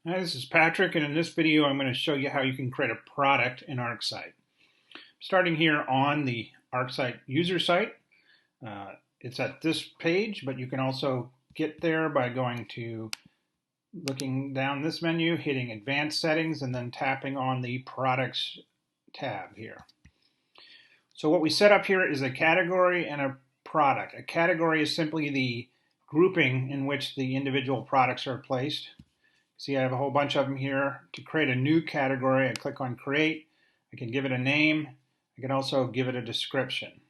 Hi, this is Patrick, and in this video I'm going to show you how you can create a product in ArcSight. Starting here on the ArcSight user site, it's at this page, but you can also get there by looking down this menu, hitting Advanced Settings, and then tapping on the Products tab here. So what we set up here is a category and a product. A category is simply the grouping in which the individual products are placed. See, I have a whole bunch of them here. To create a new category, I click on Create. I can give it a name. I can also give it a description.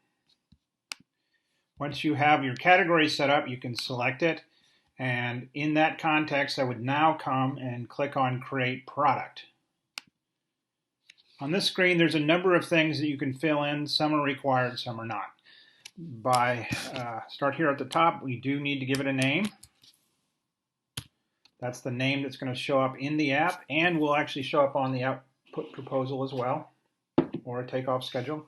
Once you have your category set up, you can select it. And in that context, I would now come and click on Create Product. On this screen, there's a number of things that you can fill in. Some are required, some are not. Start here at the top, we do need to give it a name. That's the name that's going to show up in the app and will actually show up on the output proposal as well, or a takeoff schedule.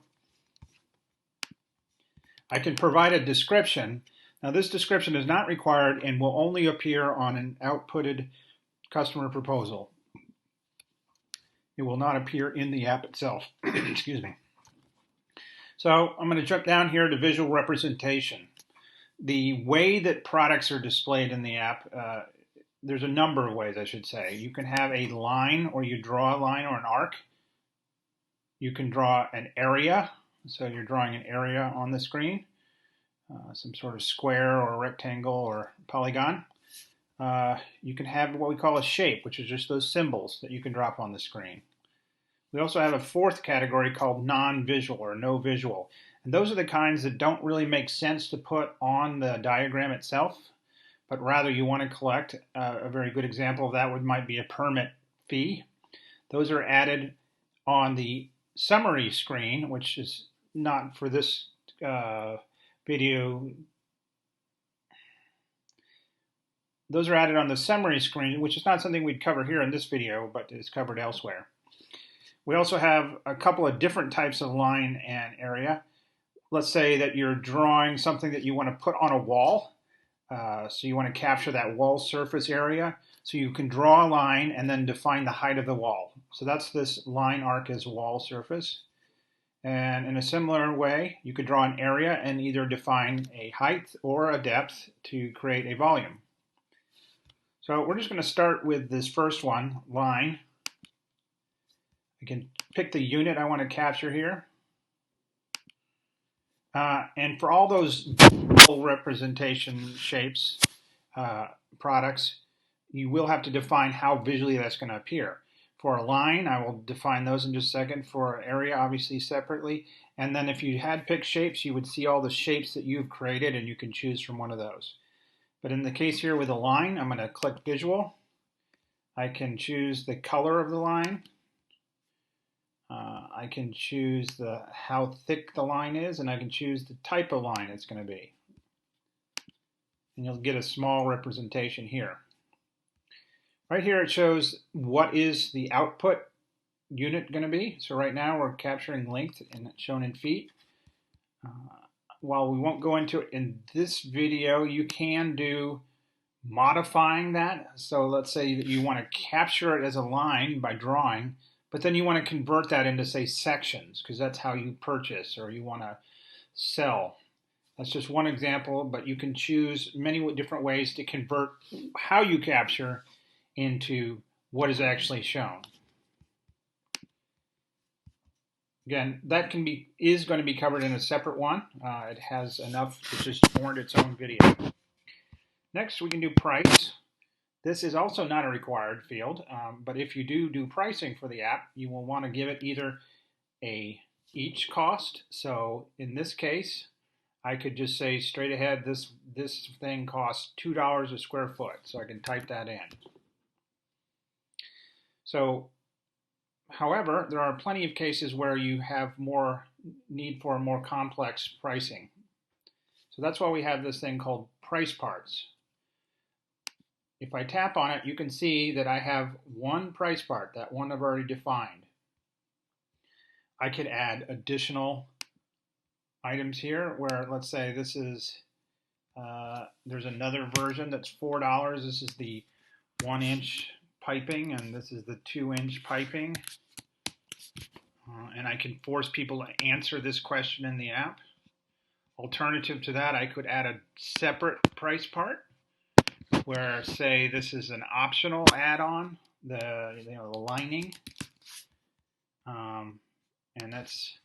I can provide a description. Now this description is not required and will only appear on an outputted customer proposal. It will not appear in the app itself. Excuse me. So I'm going to jump down here to visual representation. The way that products are displayed in the app, there's a number of ways, I should say. You can have a line, or you draw a line or an arc. You can draw an area, so you're drawing an area on the screen, some sort of square or rectangle or polygon. You can have what we call a shape, which is just those symbols that you can drop on the screen. We also have a fourth category called non-visual or no visual. And those are the kinds that don't really make sense to put on the diagram itself, but rather you want to collect. A very good example of that might be a permit fee. Those are added on the summary screen, which is not for this video. Those are added on the summary screen, which is not something we'd cover here in this video, but is covered elsewhere. We also have a couple of different types of line and area. Let's say that you're drawing something that you want to put on a wall. So you want to capture that wall surface area. So you can draw a line and then define the height of the wall. So that's this line arc as wall surface. And in a similar way, you could draw an area and either define a height or a depth to create a volume. So we're just going to start with this first one, line. I can pick the unit I want to capture here. And for all those representation shapes, products, you will have to define how visually that's going to appear. For a line, I will define those in just a second. For area, obviously separately. And then if you had picked shapes, you would see all the shapes that you've created, and you can choose from one of those. But in the case here with a line, I'm going to click Visual. I can choose the color of the line. I can choose how thick the line is, and I can choose the type of line it's going to be. And you'll get a small representation here. Right here it shows what is the output unit going to be. So right now we're capturing length, and it's shown in feet. While we won't go into it in this video, you can do modifying that. So let's say that you want to capture it as a line by drawing, but then you want to convert that into, say, sections, because that's how you purchase or you want to sell. That's just one example, but you can choose many different ways to convert how you capture into what is actually shown. Again, that is going to be covered in a separate one. It has enough to just warrant its own video. Next, we can do price. This is also not a required field, but if you do pricing for the app, you will want to give it either each cost. So in this case, I could just say straight ahead, this thing costs $2 a square foot. So I can type that in. So, however, there are plenty of cases where you have more need for more complex pricing. So that's why we have this thing called price parts. If I tap on it, you can see that I have one price part, that one I've already defined. I could add additional items here where, let's say this is, there's another version that's $4. This is the 1-inch piping, and this is the 2-inch piping. And I can force people to answer this question in the app. Alternative to that, I could add a separate price part where, say, this is an optional add-on, the lining, and that's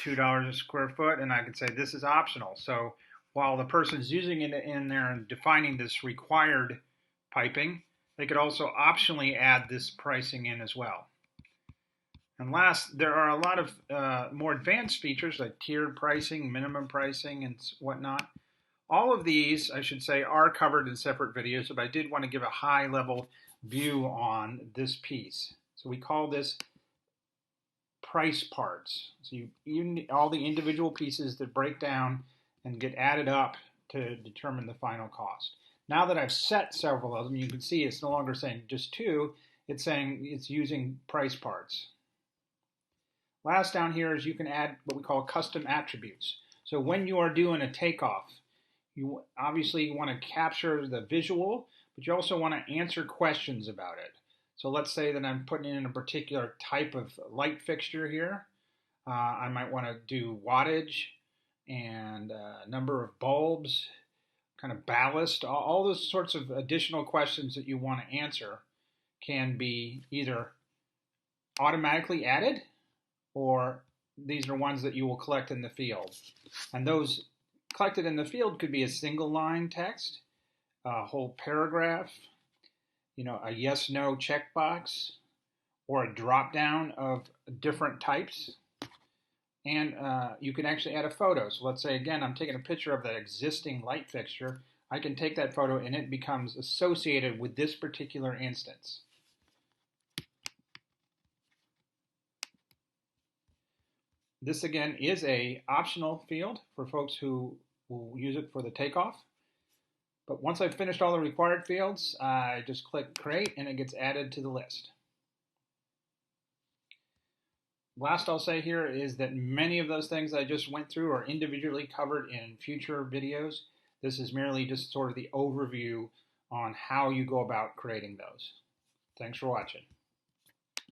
$2 a square foot, and I could say this is optional. So while the person's using it in there and defining this required piping, they could also optionally add this pricing in as well. And last, there are a lot of more advanced features like tiered pricing, minimum pricing, and whatnot. All of these, I should say, are covered in separate videos, but I did want to give a high-level view on this piece. So we call this price parts. So all the individual pieces that break down and get added up to determine the final cost. Now that I've set several of them, you can see it's no longer saying just 2, it's saying it's using price parts. Last down here is you can add what we call custom attributes. So when you are doing a takeoff, you obviously want to capture the visual, but you also want to answer questions about it. So let's say that I'm putting in a particular type of light fixture here. I might want to do wattage and number of bulbs, kind of ballast, all those sorts of additional questions that you want to answer can be either automatically added, or these are ones that you will collect in the field. And those collected in the field could be a single line text, a whole paragraph, a yes/no checkbox, or a drop down of different types. And you can actually add a photo. So let's say, again, I'm taking a picture of that existing light fixture. I can take that photo and it becomes associated with this particular instance. This, again, is a optional field for folks who will use it for the takeoff. But once I've finished all the required fields, I just click Create and it gets added to the list. Last I'll say here is that many of those things I just went through are individually covered in future videos. This is merely just sort of the overview on how you go about creating those. Thanks for watching.